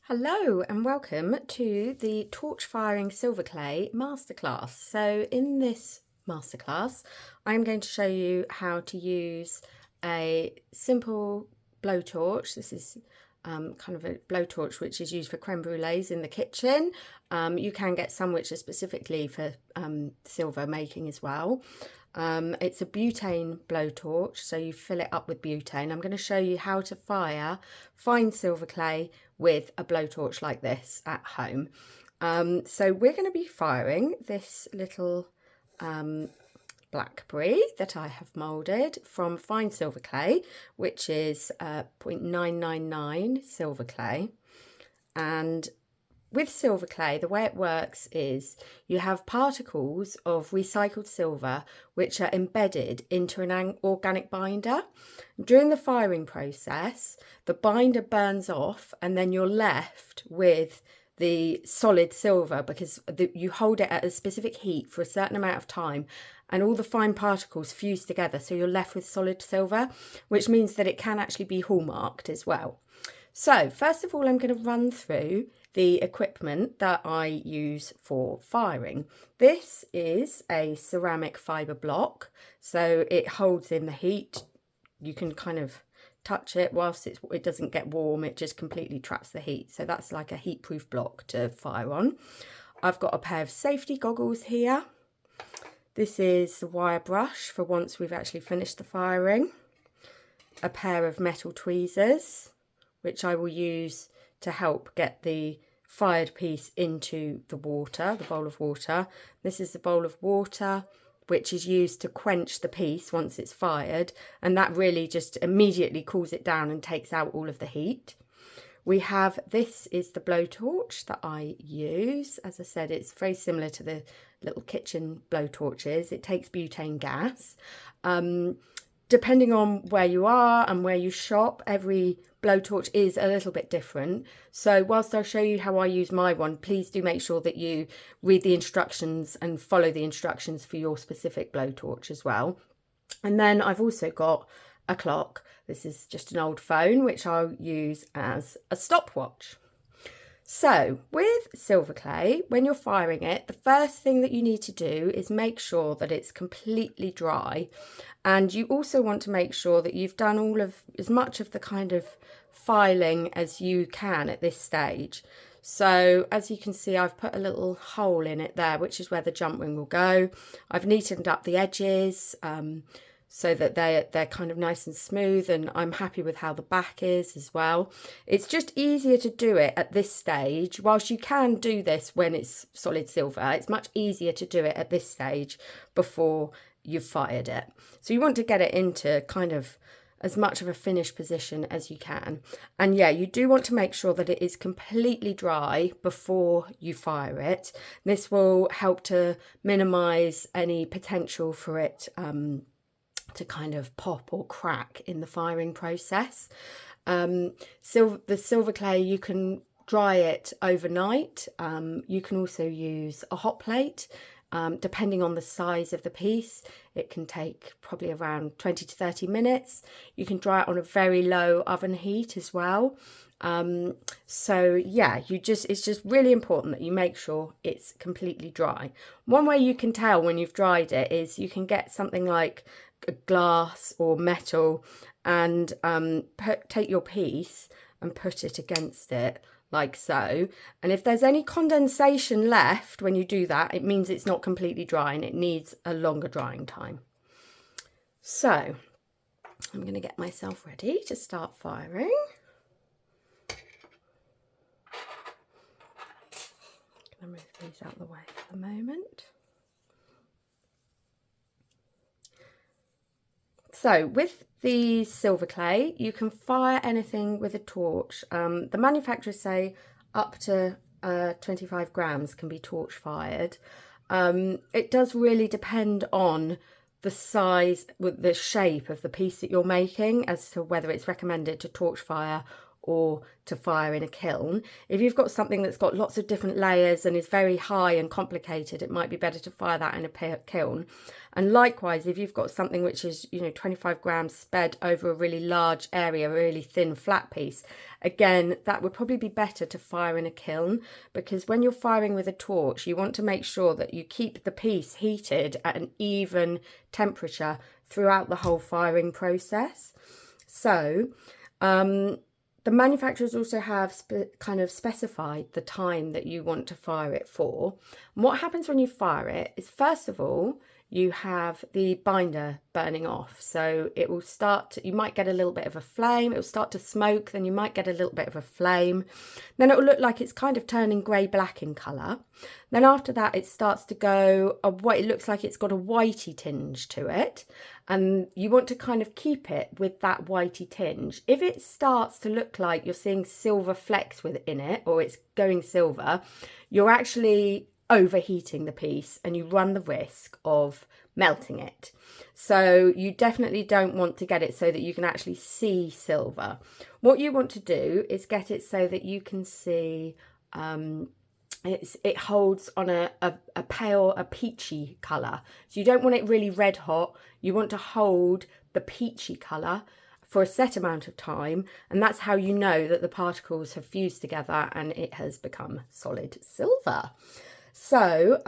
Hello and welcome to the torch firing silver clay masterclass. So in this masterclass I'm going to show you how to use a simple blowtorch. This is kind of a blowtorch which is used for creme brulees in the kitchen. You can get some which are specifically for silver making as well. It's a butane blowtorch, so you fill it up with butane. I'm going to show you how to fire fine silver clay with a blowtorch like this at home. So we're going to be firing this little blackberry that I have moulded from fine silver clay, which is 0.999 silver clay. And with silver clay, the way it works is you have particles of recycled silver which are embedded into an organic binder. During the firing process, the binder burns off and then you're left with the solid silver because you hold it at a specific heat for a certain amount of time and all the fine particles fuse together, so you're left with solid silver, which means that it can actually be hallmarked as well. So first of all, I'm going to run through the equipment that I use for firing. This is a ceramic fibre block, so it holds in the heat. You can kind of touch it whilst it doesn't get warm, it just completely traps the heat. So that's like a heat-proof block to fire on. I've got a pair of safety goggles here. This is the wire brush for once we've actually finished the firing. A pair of metal tweezers, which I will use to help get the fired piece into the water, the bowl of water. This is the bowl of water which is used to quench the piece once it's fired, and that really just immediately cools it down and takes out all of the heat. This is the blowtorch that I use. As I said, it's very similar to the little kitchen blowtorches. It takes butane gas. Depending on where you are and where you shop, every blowtorch is a little bit different. So whilst I'll show you how I use my one, please do make sure that you read the instructions and follow the instructions for your specific blowtorch as well. And then I've also got a clock. This is just an old phone, which I'll use as a stopwatch. So with silver clay, when you're firing it, the first thing that you need to do is make sure that it's completely dry. And you also want to make sure that you've done as much of the kind of filing as you can at this stage. So as you can see, I've put a little hole in it there, which is where the jump ring will go. I've neatened up the edges so that they're kind of nice and smooth, and I'm happy with how the back is as well. It's just easier to do it at this stage. Whilst you can do this when it's solid silver, it's much easier to do it at this stage before you've fired it. So you want to get it into kind of as much of a finished position as you can. And yeah, you do want to make sure that it is completely dry before you fire it. This will help to minimize any potential for it to kind of pop or crack in the firing process. The silver clay, you can dry it overnight. You can also use a hot plate. Depending on the size of the piece, it can take probably around 20 to 30 minutes. You can dry it on a very low oven heat as well. So yeah, it's just really important that you make sure it's completely dry. One way you can tell when you've dried it is you can get something like a glass or metal and take your piece and put it against it like so, and if there's any condensation left when you do that, it means it's not completely dry and it needs a longer drying time. So I'm going to get myself ready to start firing. I'm going to move these out of the way for the moment. So with the silver clay, you can fire anything with a torch. The manufacturers say up to 25 grams can be torch fired. It does really depend on the size, with the shape of the piece that you're making, as to whether it's recommended to torch fire or to fire in a kiln. If you've got something that's got lots of different layers and is very high and complicated, it might be better to fire that in a kiln. And likewise, if you've got something which is, 25 grams spread over a really large area, a really thin flat piece, again, that would probably be better to fire in a kiln, because when you're firing with a torch, you want to make sure that you keep the piece heated at an even temperature throughout the whole firing process. So, the manufacturers also have kind of specified the time that you want to fire it for. And what happens when you fire it is, first of all, you have the binder burning off. So it will start you might get a little bit of a flame. It will start to smoke, then you might get a little bit of a flame. Then it will look like it's kind of turning grey-black in colour. Then after that, it starts to go, it looks like it's got a whitey tinge to it. And you want to kind of keep it with that whitey tinge. If it starts to look like you're seeing silver flecks within it, or it's going silver, you're actually overheating the piece and you run the risk of melting it. So you definitely don't want to get it so that you can actually see silver. What you want to do is get it so that you can see it holds on a peachy colour. So you don't want it really red hot. You want to hold the peachy colour for a set amount of time, and that's how you know that the particles have fused together and it has become solid silver. So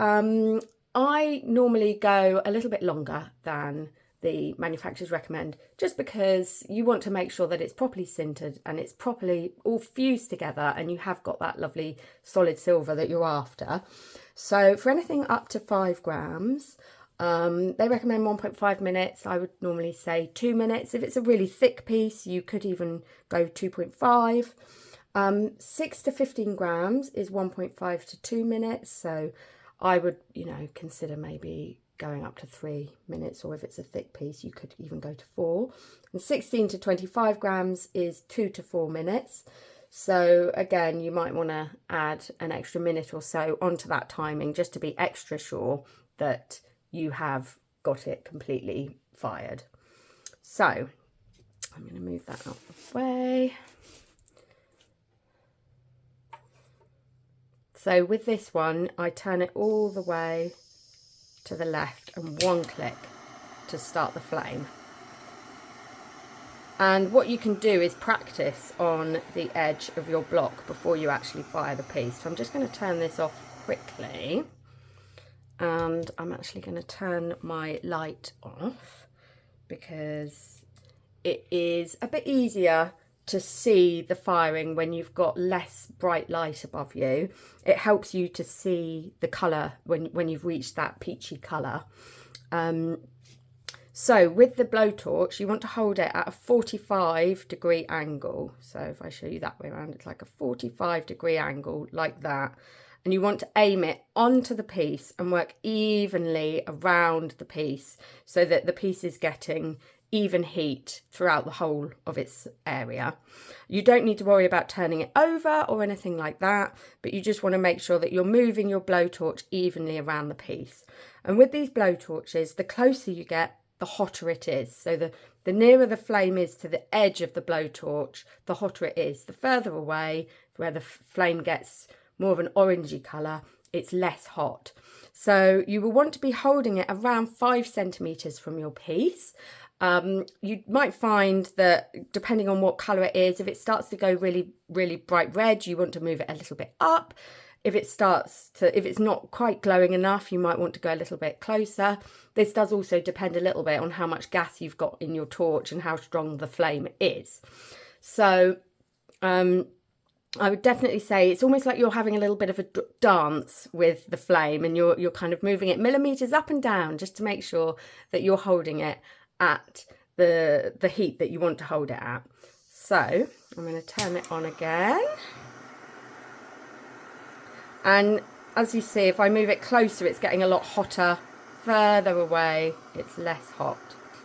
I normally go a little bit longer than the manufacturers recommend, just because you want to make sure that it's properly sintered and it's properly all fused together and you have got that lovely solid silver that you're after. So for anything up to 5 grams, they recommend 1.5 minutes. I would normally say 2 minutes. If it's a really thick piece, you could even go 2.5. 6 to 15 grams is 1.5 to 2 minutes. So I would, consider maybe going up to 3 minutes, or if it's a thick piece, you could even go to 4. And 16 to 25 grams is 2 to 4 minutes. So again, you might want to add an extra minute or so onto that timing, just to be extra sure that you have got it completely fired. So I'm going to move that out of the way. So with this one, I turn it all the way to the left and one click to start the flame. And what you can do is practice on the edge of your block before you actually fire the piece. So I'm just going to turn this off quickly, and I'm actually going to turn my light off because it is a bit easier to see the firing when you've got less bright light above you. It helps you to see the colour when you've reached that peachy colour. So with the blowtorch, you want to hold it at a 45-degree angle. So if I show you that way around, it's like a 45-degree angle like that. And you want to aim it onto the piece and work evenly around the piece so that the piece is getting even heat throughout the whole of its area. You don't need to worry about turning it over or anything like that, but you just want to make sure that you're moving your blowtorch evenly around the piece. And with these blowtorches, the closer you get, the hotter it is. So the nearer the flame is to the edge of the blowtorch, the hotter it is. The further away, where the flame gets more of an orangey colour, it's less hot. So you will want to be holding it around 5 centimetres from your piece. You might find that depending on what colour it is, if it starts to go really, really bright red, you want to move it a little bit up. If it's not quite glowing enough, you might want to go a little bit closer. This does also depend a little bit on how much gas you've got in your torch and how strong the flame is. So I would definitely say it's almost like you're having a little bit of a dance with the flame, and you're kind of moving it millimetres up and down just to make sure that you're holding it at the heat that you want to hold it at. So I'm going to turn it on again. And as you see, if I move it closer, it's getting a lot hotter. Further away, it's less hot.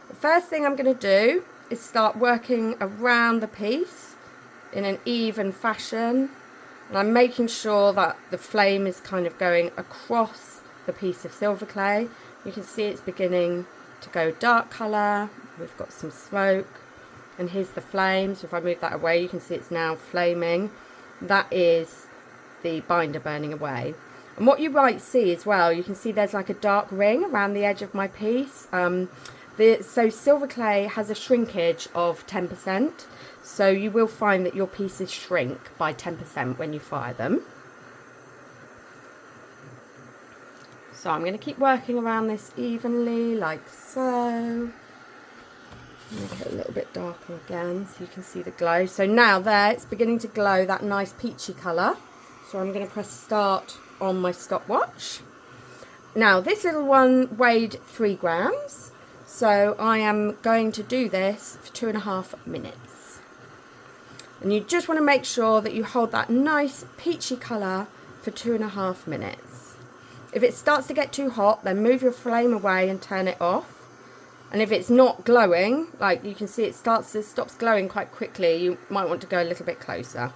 The first thing I'm going to do is start working around the piece in an even fashion. And I'm making sure that the flame is kind of going across the piece of silver clay. You can see it's beginning to go dark colour. We've got some smoke. And here's the flame. So if I move that away, you can see it's now flaming. That is the binder burning away. And what you might see as well, you can see there's like a dark ring around the edge of my piece. So silver clay has a shrinkage of 10%. So you will find that your pieces shrink by 10% when you fire them. So I'm going to keep working around this evenly, like so. Make it a little bit darker again so you can see the glow. So now there, it's beginning to glow that nice peachy colour. So I'm going to press start on my stopwatch. Now this little one weighed 3 grams. So I am going to do this for 2.5 minutes. And you just want to make sure that you hold that nice peachy colour for 2.5 minutes. If it starts to get too hot, then move your flame away and turn it off. And if it's not glowing, like you can see it stops glowing quite quickly, you might want to go a little bit closer.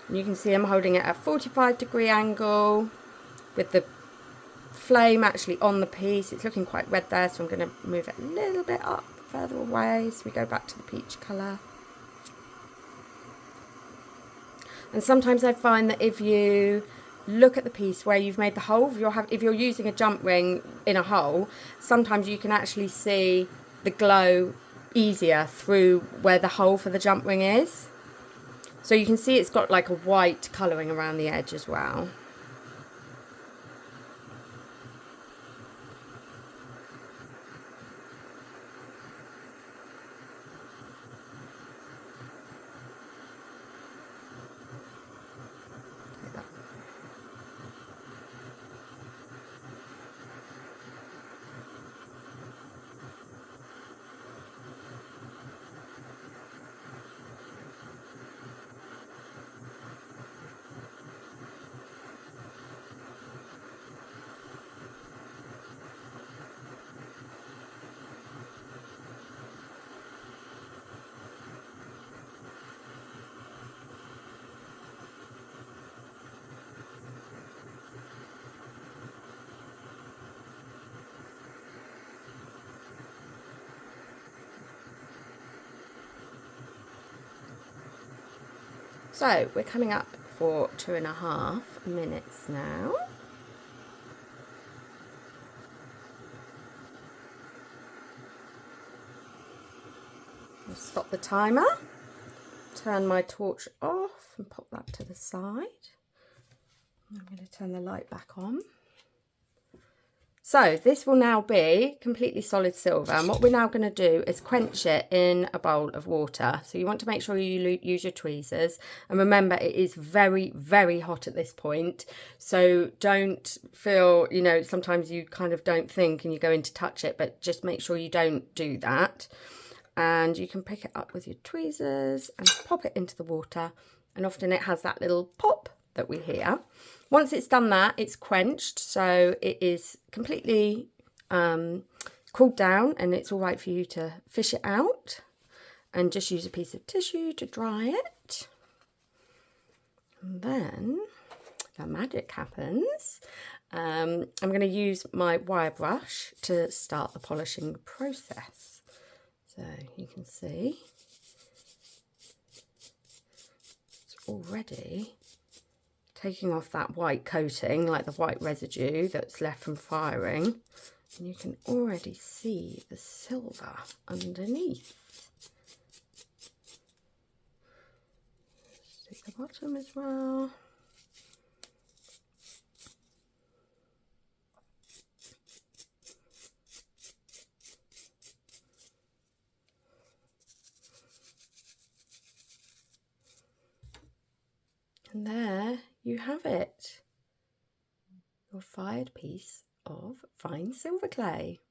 And you can see I'm holding it at a 45-degree angle with the flame actually on the piece. It's looking quite red there, so I'm going to move it a little bit up further away so we go back to the peach colour. And sometimes I find that if you look at the piece where you've made the hole, if you're using a jump ring in a hole, sometimes you can actually see the glow easier through where the hole for the jump ring is. So you can see it's got like a white colouring around the edge as well. So we're coming up for 2.5 minutes now. I'll stop the timer, turn my torch off and pop that to the side. I'm going to turn the light back on. So this will now be completely solid silver, and what we're now going to do is quench it in a bowl of water. So you want to make sure you use your tweezers, and remember it is very, very hot at this point, so don't feel, you know, sometimes you kind of don't think and you go in to touch it, but just make sure you don't do that. And you can pick it up with your tweezers and pop it into the water, and often it has that little pop that we hear. Once it's done that, it's quenched, so it is completely cooled down, and it's all right for you to fish it out and just use a piece of tissue to dry it. And then the magic happens. I'm going to use my wire brush to start the polishing process. So you can see it's already taking off that white coating, like the white residue that's left from firing, and you can already see the silver underneath. Let's do the bottom as well. And there you have it, your fired piece of fine silver clay.